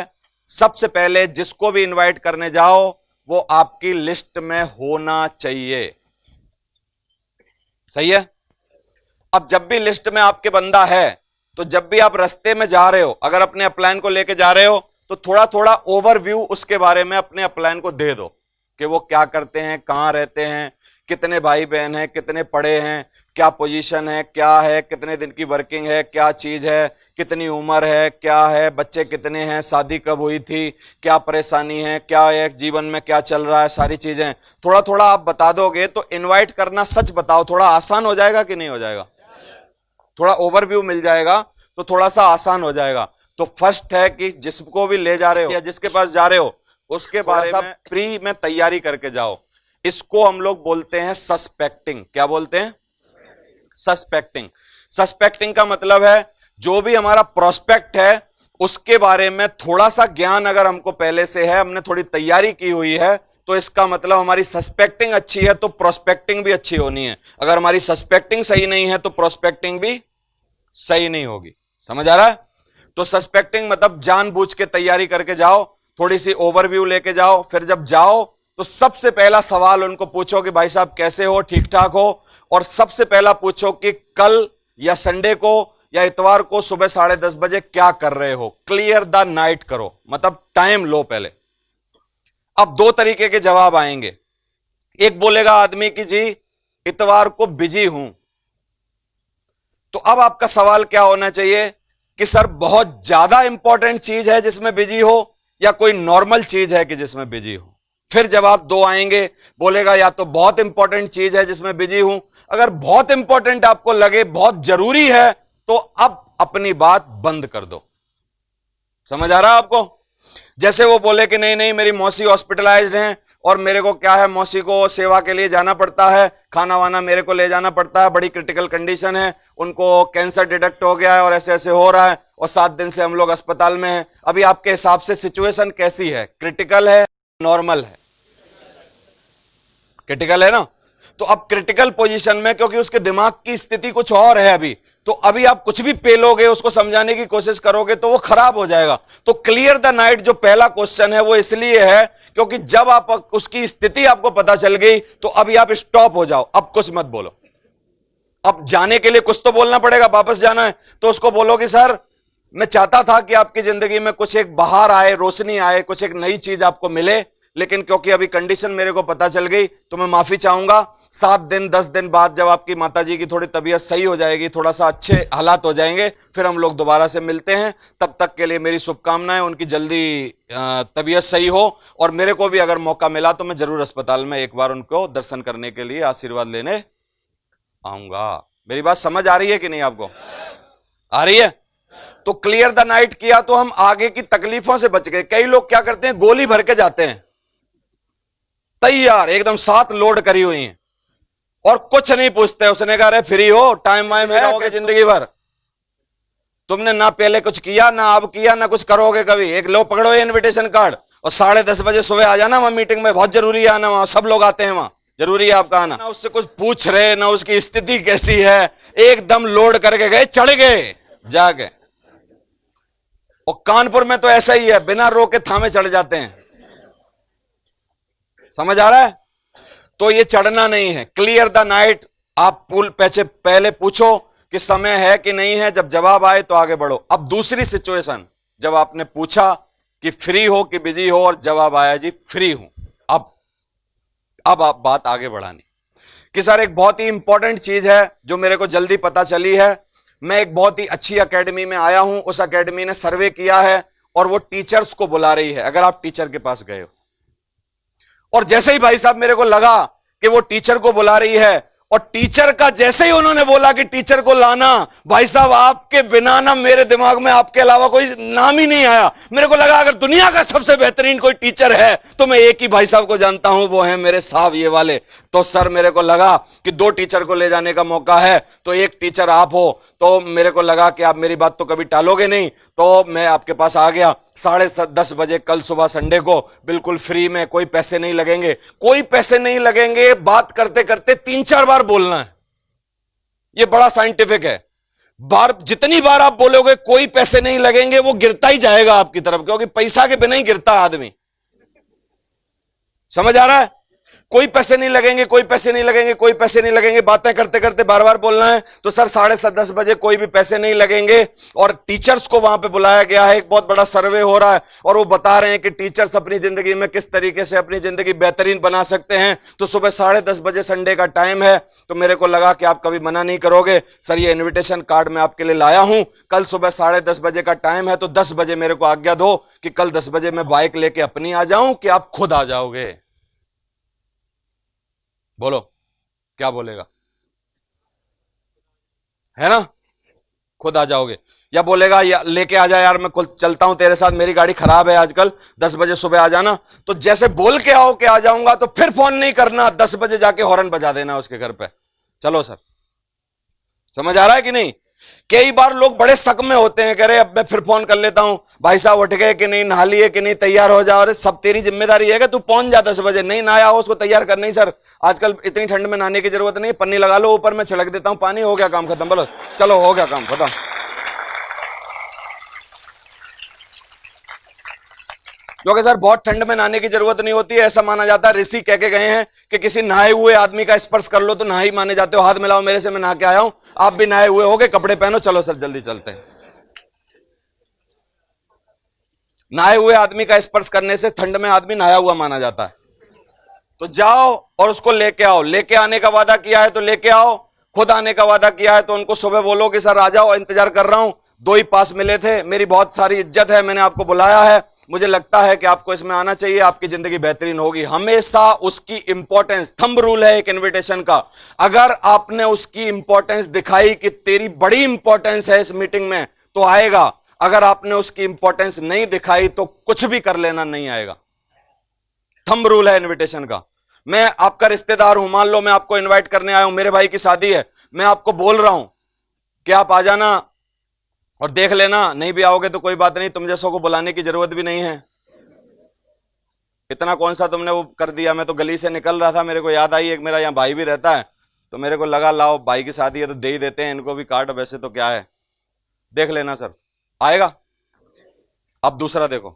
सबसे पहले जिसको भी इनवाइट करने जाओ वो आपकी लिस्ट में होना चाहिए। सही है? अब जब भी लिस्ट में आपके बंदा है तो जब भी आप रास्ते में जा रहे हो, अगर अपने अपलाइन को लेके जा रहे हो तो थोड़ा थोड़ा ओवरव्यू उसके बारे में अपने अपलाइन को दे दो कि वो क्या करते हैं, कहां रहते हैं, कितने भाई बहन हैं, कितने पढ़े हैं, क्या पोजीशन है, क्या है, कितने दिन की वर्किंग है, क्या चीज है, कितनी उम्र है, क्या है, बच्चे कितने हैं, शादी कब हुई थी, क्या परेशानी है, क्या है जीवन में, क्या चल रहा है, सारी चीजें थोड़ा थोड़ा आप बता दोगे तो इनवाइट करना, सच बताओ, थोड़ा आसान हो जाएगा कि नहीं हो जाएगा? थोड़ा ओवरव्यू मिल जाएगा तो थोड़ा सा आसान हो जाएगा। तो फर्स्ट है कि जिसको भी ले जा रहे हो या जिसके पास जा रहे हो उसके बारे में प्री में तैयारी करके जाओ। इसको हम लोग बोलते हैं सस्पेक्टिंग। क्या बोलते हैं? सस्पेक्टिंग। सस्पेक्टिंग का मतलब है जो भी हमारा प्रोस्पेक्ट है उसके बारे में थोड़ा सा ज्ञान अगर हमको पहले से है, हमने थोड़ी तैयारी की हुई है, तो इसका मतलब हमारी सस्पेक्टिंग अच्छी है तो प्रोस्पेक्टिंग भी अच्छी होनी है। अगर हमारी सस्पेक्टिंग सही नहीं है तो प्रोस्पेक्टिंग भी सही नहीं होगी। समझ आ रहा है? तो सस्पेक्टिंग मतलब जानबूझ के तैयारी करके जाओ, थोड़ी सी ओवरव्यू लेके जाओ। फिर जब जाओ तो सबसे पहला सवाल उनको पूछो कि भाई साहब कैसे हो, ठीक ठाक हो? और सबसे पहला पूछो कि कल या संडे को या इतवार को सुबह 10:30 बजे क्या कर रहे हो। क्लियर द नाइट करो, मतलब टाइम लो पहले। अब 2 तरीके के जवाब आएंगे। एक बोलेगा आदमी कि जी इतवार को बिजी हूं, तो अब आपका सवाल क्या होना चाहिए कि सर बहुत ज्यादा इंपॉर्टेंट चीज है जिसमें बिजी हो या कोई नॉर्मल चीज है कि जिसमें बिजी हो। फिर जवाब 2 आएंगे, बोलेगा या तो बहुत इंपॉर्टेंट चीज है जिसमें बिजी हूं, अगर बहुत इंपॉर्टेंट आपको लगे, बहुत जरूरी है, तो अब अपनी बात बंद कर दो। समझ आ रहा है आपको? जैसे वो बोले कि नहीं नहीं मेरी मौसी हॉस्पिटलाइज्ड हैं और मेरे को क्या है, मौसी को सेवा के लिए जाना पड़ता है, खाना वाना मेरे को ले जाना पड़ता है, बड़ी क्रिटिकल कंडीशन है, उनको कैंसर डिटेक्ट हो गया है और ऐसे ऐसे हो रहा है और 7 दिन से हम लोग अस्पताल में हैं। अभी आपके हिसाब से सिचुएशन कैसी है? क्रिटिकल है, नॉर्मल है? क्रिटिकल है ना? तो अब क्रिटिकल पोजीशन में, क्योंकि उसके दिमाग की स्थिति कुछ और है अभी, तो अभी आप कुछ भी पेलोगे, उसको समझाने की कोशिश करोगे तो वो खराब हो जाएगा। तो क्लियर द नाइट जो पहला क्वेश्चन है वो इसलिए है क्योंकि जब आप उसकी स्थिति आपको पता चल गई तो अभी आप स्टॉप हो जाओ, अब कुछ मत बोलो। अब जाने के लिए कुछ तो बोलना पड़ेगा, वापस जाना है तो उसको बोलो कि सर मैं चाहता था कि आपकी जिंदगी में कुछ एक बाहर आए, रोशनी आए, कुछ एक नई चीज आपको मिले, लेकिन क्योंकि अभी कंडीशन मेरे को पता चल गई तो मैं माफी चाहूंगा। 7 दिन 10 दिन बाद जब आपकी माताजी की थोड़ी तबीयत सही हो जाएगी, थोड़ा सा अच्छे हालात हो जाएंगे, फिर हम लोग दोबारा से मिलते हैं। तब तक के लिए मेरी शुभकामनाएं, उनकी जल्दी तबीयत सही हो। और मेरे को भी अगर मौका मिला तो मैं जरूर अस्पताल में एक बार उनको दर्शन करने के लिए आशीर्वाद लेने आऊंगा। मेरी बात समझ आ रही है कि नहीं आपको? आ रही है? तो क्लियर द नाइट किया तो हम आगे की तकलीफों से बच गए। कई लोग क्या करते हैं, गोली भर के जाते हैं तैयार, एकदम 7 लोड करी हुई हैं और कुछ नहीं पूछते। उसने कहा अरे फ्री हो, टाइम वाइम है, रहोगे जिंदगी भर, तुमने ना पहले कुछ किया, ना अब किया, ना कुछ करोगे कभी। एक लो पकड़ो ये इनविटेशन कार्ड और 10:30 बजे सुबह आ जाना वहां मीटिंग में, बहुत जरूरी है आना, वहां सब लोग आते हैं, वहां जरूरी है आपका आना। ना उससे कुछ पूछ रहे, ना उसकी स्थिति कैसी है, एकदम लोड करके गए, चढ़ गए जाके। और कानपुर में तो ऐसा ही है, बिना रोके थामे चढ़ जाते हैं। समझ आ रहा है? तो ये चढ़ना नहीं है। क्लियर द नाइट, आप पहले पूछो कि समय है कि नहीं है, जब जवाब आए तो आगे बढ़ो। अब दूसरी सिचुएशन, जब आपने पूछा कि फ्री हो कि बिजी हो और जवाब आया जी फ्री हूं, अब आप बात आगे बढ़ानी कि सर एक बहुत ही इंपॉर्टेंट चीज है जो मेरे को जल्दी पता चली है। मैं एक बहुत ही अच्छी एकेडमी में आया हूं, उस एकेडमी ने सर्वे किया है और वो टीचर्स को बुला रही है। अगर आप टीचर के पास गए हो और जैसे ही भाई साहब मेरे को लगा कि वो टीचर को बुला रही है और टीचर का जैसे ही उन्होंने बोला कि टीचर को लाना, भाई साहब आपके बिना ना मेरे दिमाग में आपके अलावा कोई नाम ही नहीं आया। मेरे को लगा अगर दुनिया का सबसे बेहतरीन कोई टीचर है तो मैं एक ही भाई साहब को जानता हूं, वो है मेरे साहब ये वाले। तो सर मेरे को लगा कि 2 टीचर को ले जाने का मौका है, तो एक टीचर आप हो, तो मेरे को लगा कि आप मेरी बात तो कभी टालोगे नहीं, तो मैं आपके पास आ गया। 10:30 बजे कल सुबह संडे को, बिल्कुल फ्री में, कोई पैसे नहीं लगेंगे, कोई पैसे नहीं लगेंगे। बात करते करते 3-4 बार बोलना है, ये बड़ा साइंटिफिक है। जितनी बार आप बोलोगे कोई पैसे नहीं लगेंगे, वो गिरता ही जाएगा आपकी तरफ, क्योंकि पैसा के बिना ही गिरता आदमी। समझ आ रहा है? कोई पैसे नहीं लगेंगे, कोई पैसे नहीं लगेंगे, कोई पैसे नहीं लगेंगे, बातें करते करते बार बार बोलना है। तो सर 10:30 बजे कोई भी पैसे नहीं लगेंगे और टीचर्स को वहां पे बुलाया गया है। एक बहुत बड़ा सर्वे हो रहा है और वो बता रहे हैं कि टीचर्स अपनी जिंदगी में किस तरीके से अपनी जिंदगी बेहतरीन बना सकते हैं। तो सुबह 10:30 बजे संडे का टाइम है, तो मेरे को लगा कि आप कभी मना नहीं करोगे। सर ये इन्विटेशन कार्ड मैं आपके लिए लाया हूं, कल सुबह 10:30 बजे का टाइम है, तो 10 बजे मेरे को आज्ञा दो कि कल 10 बजे मैं बाइक लेके अपनी आ जाऊं कि आप खुद आ जाओगे। बोलो क्या बोलेगा? है ना? खुद आ जाओगे या बोलेगा या लेके आ जा यार, मैं चलता हूं तेरे साथ, मेरी गाड़ी खराब है आजकल, 10 बजे सुबह आ जाना। तो जैसे बोल के आओ कि आ जाऊंगा, तो फिर फोन नहीं करना, 10 बजे जाके हॉर्न बजा देना उसके घर पे। चलो सर, समझ आ रहा है कि नहीं? कई बार लोग बड़े शक में होते हैं, कह रहे अब मैं फिर फोन कर लेता हूं, भाई साहब उठ गए कि नहीं, नहा लिए कि नहीं, तैयार हो जाओ। अरे सब तेरी जिम्मेदारी है कि तू पहुंच जा 10 बजे, नहीं नहाया हो उसको तैयार कर। नहीं सर आजकल इतनी ठंड में नहाने की जरूरत नहीं, पन्नी लगा लो ऊपर, मैं छिड़क देता हूं पानी, हो गया काम खत्म। बोलो चलो हो गया काम खत्म। क्योंकि सर बहुत ठंड में नहाने की जरूरत नहीं होती है, ऐसा माना जाता है, ऋषि कह के गए हैं कि किसी नहाए हुए आदमी का स्पर्श कर लो तो नहा ही माने जाते हो। हाथ मिलाओ मेरे से, मैं नहा के आया हूं, आप भी नहाए हुए होगे, कपड़े पहनो, चलो सर जल्दी चलते हैं। नहाए हुए आदमी का स्पर्श करने से ठंड में आदमी नहाया हुआ माना जाता है। तो जाओ और उसको लेके आओ, लेके आने का वादा किया है तो लेके आओ, खुद आने का वादा किया है तो उनको सुबह बोलो कि सर आ जाओ, इंतजार कर रहा हूं। 2 ही पास मिले थे, मेरी बहुत सारी इज्जत है, मैंने आपको बुलाया है, मुझे लगता है कि आपको इसमें आना चाहिए, आपकी जिंदगी बेहतरीन होगी। हमेशा उसकी इंपॉर्टेंस, थंब रूल है एक इनविटेशन का, अगर आपने उसकी इंपॉर्टेंस दिखाई कि तेरी बड़ी इंपॉर्टेंस है इस मीटिंग में, तो आएगा। अगर आपने उसकी इंपॉर्टेंस नहीं दिखाई तो कुछ भी कर लेना, नहीं आएगा। थंब रूल है इनविटेशन का। मैं आपका रिश्तेदार हूं, मान लो मैं आपको इनवाइट करने आया हूं, मेरे भाई की शादी है, मैं आपको बोल रहा हूं कि आप आ जाना और देख लेना, नहीं भी आओगे तो कोई बात नहीं, तुम जैसों को बुलाने की जरूरत भी नहीं है। इतना कौन सा तुमने वो कर दिया। मैं तो गली से निकल रहा था, मेरे को याद आई एक मेरा यहाँ भाई भी रहता है, तो मेरे को लगा लाओ भाई की शादी है तो दे ही देते हैं इनको भी कार्ड, वैसे तो क्या है, देख लेना सर आएगा। अब दूसरा देखो,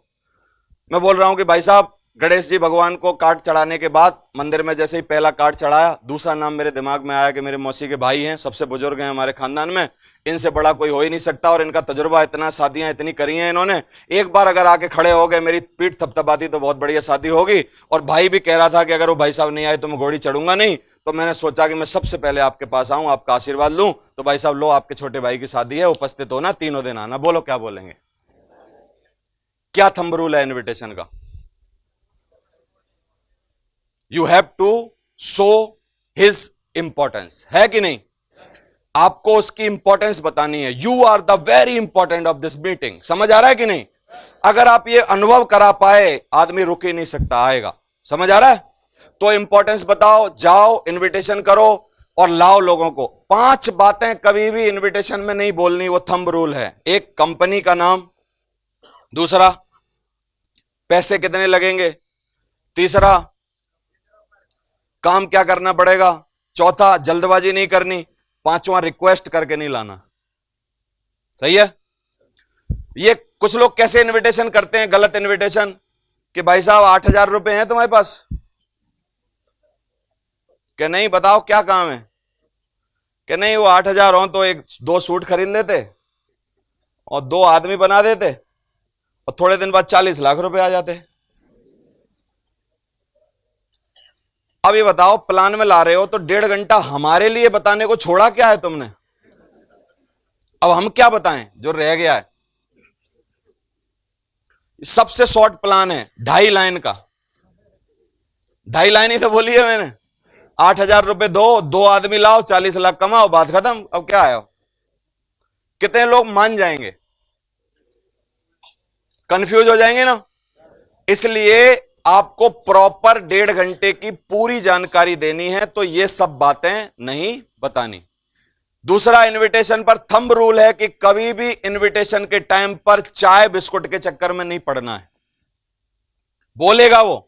मैं बोल रहा हूं कि भाई साहब गणेश जी भगवान को कार्ड चढ़ाने के बाद मंदिर में जैसे ही पहला कार्ड चढ़ाया, दूसरा नाम मेरे दिमाग में आया कि मेरे मौसी के भाई हैं, सबसे बुजुर्ग हैं हमारे खानदान में, इनसे बड़ा कोई हो ही नहीं सकता, और इनका तजुर्बा इतना, शादियां इतनी करी हैं इन्होंने, एक बार अगर आके खड़े हो गए, मेरी पीठ थपथपाती तो बहुत बढ़िया शादी होगी। और भाई भी कह रहा था कि अगर वो भाई साहब नहीं आए तो मैं घोड़ी चढ़ूंगा नहीं। तो मैंने सोचा कि मैं सबसे पहले आपके पास आऊं, आपका आशीर्वाद लूं। तो भाई साहब लो, आपके छोटे भाई की शादी है, उपस्थित होना, 3 दिन आना। बोलो क्या बोलेंगे? क्या थंब रूल है इन्विटेशन का? You have to show his importance, है कि नहीं? आपको उसकी इंपॉर्टेंस बतानी है। You are the very important of this meeting. समझ आ रहा है कि नहीं? अगर आप ये अनुभव करा पाए, आदमी रुक ही नहीं सकता, आएगा। समझ आ रहा है? तो इंपॉर्टेंस बताओ, जाओ इनविटेशन करो और लाओ लोगों को। 5 बातें कभी भी इनविटेशन में नहीं बोलनी, वो थंब रूल है। एक, कंपनी का नाम। दूसरा, पैसे कितने लगेंगे। तीसरा, काम क्या करना पड़ेगा। चौथा, जल्दबाजी नहीं करनी। 5वां, रिक्वेस्ट करके नहीं लाना। सही है? ये कुछ लोग कैसे इनविटेशन करते हैं, गलत इनविटेशन, कि भाई साहब 8,000 रुपए हैं तुम्हारे पास, कि नहीं बताओ क्या काम है, कि नहीं वो 8,000 हो तो 2 सूट खरीद लेते और 2 आदमी बना देते और थोड़े दिन बाद 40 लाख रुपए आ जाते। अब ये बताओ, प्लान में ला रहे हो तो 1.5 घंटा हमारे लिए बताने को छोड़ा क्या है तुमने? अब हम क्या बताएं जो रह गया है? सबसे शॉर्ट प्लान है 2.5 लाइन का। 2.5 लाइन ही तो बोली है मैंने। 8,000 रुपए दो आदमी लाओ, 40 लाख कमाओ, बात खत्म। अब क्या है? कितने लोग मान जाएंगे? कंफ्यूज हो जाएंगे ना। इसलिए आपको प्रॉपर 1.5 घंटे की पूरी जानकारी देनी है, तो ये सब बातें नहीं बतानी। दूसरा, इनविटेशन पर थंब रूल है कि कभी भी इनविटेशन के टाइम पर चाय बिस्कुट के चक्कर में नहीं पड़ना है। बोलेगा वो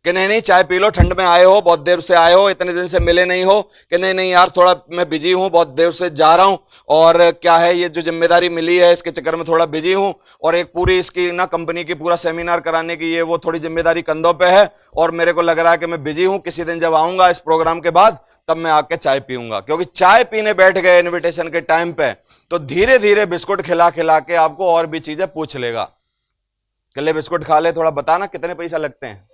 कि नहीं नहीं चाय पी लो, ठंड में आए हो, बहुत देर से आए हो, इतने दिन से मिले नहीं हो, कि नहीं नहीं यार थोड़ा मैं बिजी हूं, बहुत देर से जा रहा हूं, और क्या है ये जो जिम्मेदारी मिली है इसके चक्कर में थोड़ा बिजी हूं, और एक पूरी इसकी ना कंपनी की पूरा सेमिनार कराने की ये वो थोड़ी जिम्मेदारी कंधों पे है, और मेरे को लग रहा है कि मैं बिजी हूं, किसी दिन जब आऊंगा इस प्रोग्राम के बाद तब मैं आके चाय पीऊंगा। क्योंकि चाय पीने बैठ गए इन्विटेशन के टाइम पे तो धीरे धीरे बिस्कुट खिला खिला के आपको और भी चीजें पूछ लेगा कि ले बिस्कुट खा ले, थोड़ा बताना कितने पैसा लगते हैं,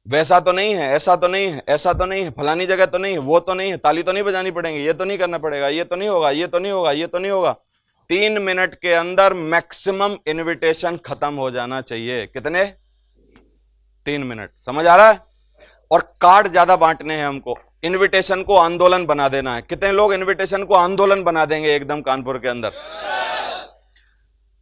वैसा तो नहीं है, ऐसा तो नहीं है, ऐसा तो नहीं है, फलानी जगह तो नहीं है, वो तो नहीं है, ताली तो नहीं बजानी पड़ेगी, ये तो नहीं करना पड़ेगा, ये तो नहीं होगा, ये तो नहीं होगा, ये तो नहीं होगा। 3 मिनट के अंदर मैक्सिमम इनविटेशन खत्म हो जाना चाहिए। कितने? 3 मिनट। समझ आ रहा है? और कार्ड ज्यादा बांटने हैं हमको, इनविटेशन को आंदोलन बना देना है। कितने लोग इनविटेशन को आंदोलन बना देंगे एकदम कानपुर के अंदर?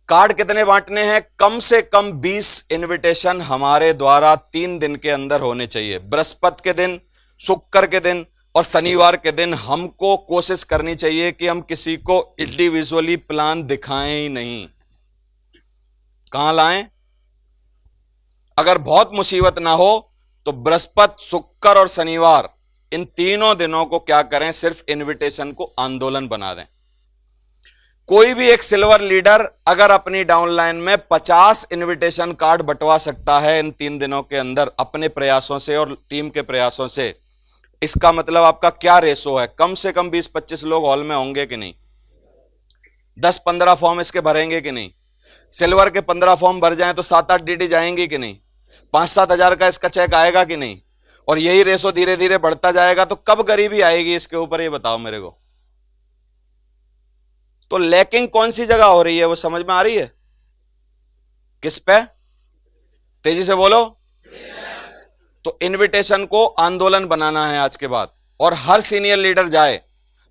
कार्ड कितने बांटने हैं? कम से कम 20 इनविटेशन हमारे द्वारा 3 दिन के अंदर होने चाहिए। बृहस्पति के दिन, शुक्र के दिन और शनिवार के दिन हमको कोशिश करनी चाहिए कि हम किसी को इंडिविजुअली प्लान दिखाएं ही नहीं। कहां लाएं? अगर बहुत मुसीबत ना हो तो बृहस्पति, शुक्र और शनिवार, इन तीनों दिनों को क्या करें? सिर्फ इनविटेशन को आंदोलन बना दें। कोई भी एक सिल्वर लीडर अगर अपनी डाउनलाइन में 50 इनविटेशन कार्ड बंटवा सकता है इन 3 दिनों के अंदर अपने प्रयासों से और टीम के प्रयासों से, इसका मतलब आपका क्या रेशो है? कम से कम 20-25 लोग हॉल में होंगे कि नहीं? 10-15 फॉर्म इसके भरेंगे कि नहीं? सिल्वर के 15 फॉर्म भर जाएं तो 7-8 डीडी जाएंगी कि नहीं? 5-7 हजार का इसका चेक आएगा कि नहीं? और यही रेशो धीरे धीरे बढ़ता जाएगा तो कब गरीबी आएगी इसके ऊपर, ये बताओ मेरे को। तो लैकिंग कौन सी जगह हो रही है वो समझ में आ रही है? किस पे? तेजी से बोलो। तो इनविटेशन को आंदोलन बनाना है आज के बाद, और हर सीनियर लीडर जाए।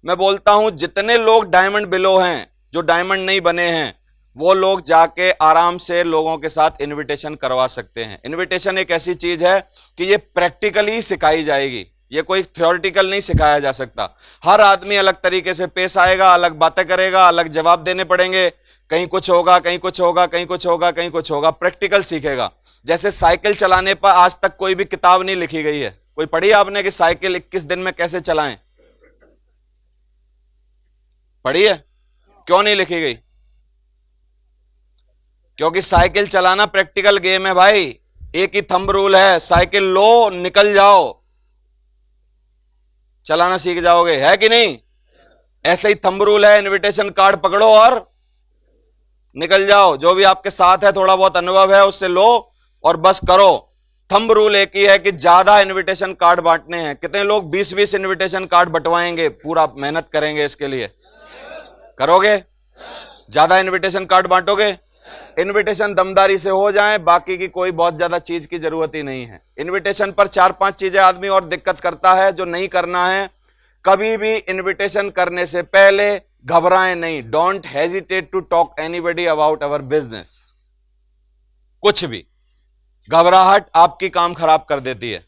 मैं बोलता हूं जितने लोग डायमंड बिलो हैं, जो डायमंड नहीं बने हैं, वो लोग जाके आराम से लोगों के साथ इनविटेशन करवा सकते हैं। इनविटेशन एक ऐसी चीज है कि ये प्रैक्टिकली सिखाई जाएगी, ये कोई थ्योरेटिकल नहीं सिखाया जा सकता। हर आदमी अलग तरीके से पेश आएगा, अलग बातें करेगा, अलग जवाब देने पड़ेंगे, कहीं कुछ होगा, कहीं कुछ होगा, कहीं कुछ होगा, कहीं कुछ होगा। प्रैक्टिकल सीखेगा। जैसे साइकिल चलाने पर आज तक कोई भी किताब नहीं लिखी गई है। कोई पढ़ी आपने कि साइकिल 21 दिन में कैसे चलाएं? पढ़ी है? क्यों नहीं लिखी गई? क्योंकि साइकिल चलाना प्रैक्टिकल गेम है भाई। एक ही थंब रूल है, साइकिल लो, निकल जाओ, चलाना सीख जाओगे, है कि नहीं? ऐसे ही थंब रूल है, इनविटेशन कार्ड पकड़ो और निकल जाओ। जो भी आपके साथ है, थोड़ा बहुत अनुभव है, उससे लो और बस करो। थंब रूल एक ही है कि ज्यादा इनविटेशन कार्ड बांटने हैं। कितने लोग 20-20 इनविटेशन कार्ड बंटवाएंगे? पूरा मेहनत करेंगे इसके लिए, करोगे? ज्यादा इनविटेशन कार्ड बांटोगे? इनविटेशन दमदारी से हो जाए, बाकी की कोई बहुत ज्यादा चीज की जरूरत ही नहीं है। इनविटेशन पर 4-5 चीजें आदमी और दिक्कत करता है जो नहीं करना है। कभी भी इनविटेशन करने से पहले घबराएं नहीं। Don't hesitate to talk anybody about our business. कुछ भी घबराहट आपकी काम खराब कर देती है।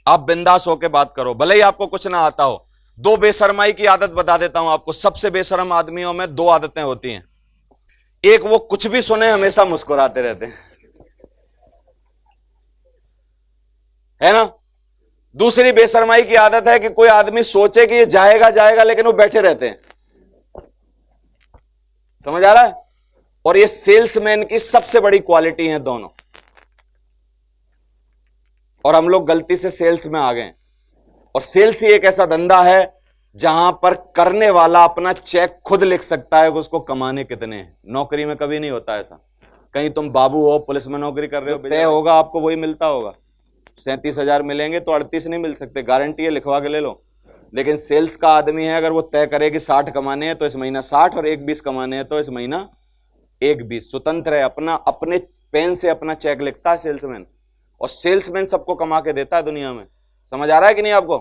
आप बिंदास होकर बात करो, भले ही आपको कुछ ना आता हो। 2 बेशर्माई की आदत बता देता हूं आपको। सबसे बेशर्म आदमियों में 2 आदतें होती हैं। एक, वो कुछ भी सुने हमेशा मुस्कुराते रहते हैं, है ना? दूसरी बेशर्माई की आदत है कि कोई आदमी सोचे कि ये जाएगा जाएगा लेकिन वो बैठे रहते हैं। समझ आ रहा है? और ये सेल्समैन की सबसे बड़ी क्वालिटी है दोनों। और हम लोग गलती से सेल्स में आ गए। और सेल्स ही एक ऐसा धंधा है जहां पर करने वाला अपना चेक खुद लिख सकता है कि उसको कमाने कितने हैं। नौकरी में कभी नहीं होता ऐसा। कहीं तुम बाबू हो, पुलिस में नौकरी कर रहे हो, तय होगा आपको वही मिलता होगा। 37,000 मिलेंगे तो 38 नहीं मिल सकते, गारंटी है, लिखवा के ले लो। लेकिन सेल्स का आदमी है, अगर वो तय करे कि 60 कमाने हैं तो इस महीना 60 और 1 20 कमाने हैं तो इस महीना 1 20, स्वतंत्र है, अपना अपने पेन से अपना चेक लिखता है सेल्समैन, और सेल्समैन सबको कमा के देता है दुनिया में। समझ आ रहा है कि नहीं आपको?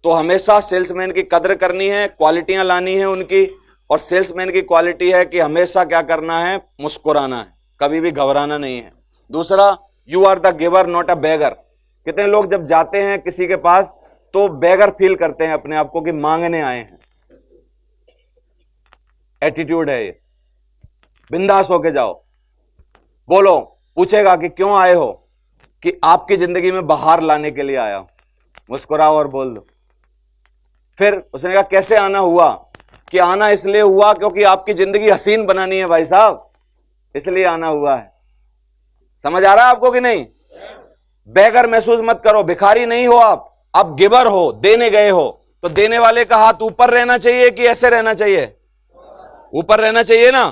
तो हमेशा सेल्समैन की कदर करनी है, क्वालिटियां लानी है उनकी, और सेल्समैन की क्वालिटी है कि हमेशा क्या करना है, मुस्कुराना है, कभी भी घबराना नहीं है। दूसरा, you are the giver not a beggar. कितने लोग जब जाते हैं किसी के पास तो बेगर फील करते हैं अपने आप को कि मांगने आए हैं। एटीट्यूड है ये। बिंदास होके जाओ, बोलो, पूछेगा कि क्यों आए हो, कि आपकी जिंदगी में बाहर लाने के लिए आया हूं, मुस्कुराओ और बोल दो। फिर उसने कहा कैसे आना हुआ, कि आना इसलिए हुआ क्योंकि आपकी जिंदगी हसीन बनानी है भाई साहब, इसलिए आना हुआ है। समझ आ रहा है आपको कि नहीं? बेगर महसूस मत करो, भिखारी नहीं हो आप गिवर हो, देने गए हो। तो देने वाले का हाथ ऊपर रहना चाहिए कि ऐसे रहना चाहिए? ऊपर रहना चाहिए ना।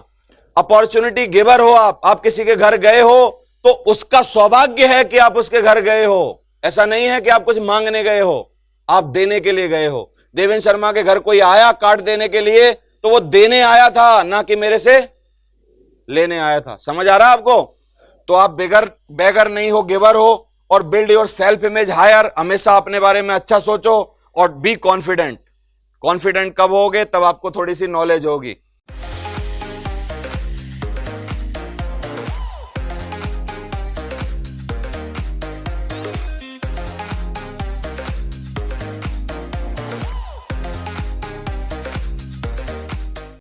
अपॉर्चुनिटी गिवर हो आप किसी के घर गए हो तो उसका सौभाग्य है कि आप उसके घर गए हो, ऐसा नहीं है कि आप कुछ मांगने गए हो, आप देने के लिए गए हो। देवेंद्र शर्मा के घर कोई आया कार्ड देने के लिए तो वो देने आया था, ना कि मेरे से लेने आया था। समझ आ रहा है आपको? तो आप बेगर नहीं हो, गिवर हो। और build your self image higher, हमेशा अपने बारे में अच्छा सोचो और बी कॉन्फिडेंट। कॉन्फिडेंट कब होगे? तब आपको थोड़ी सी नॉलेज होगी।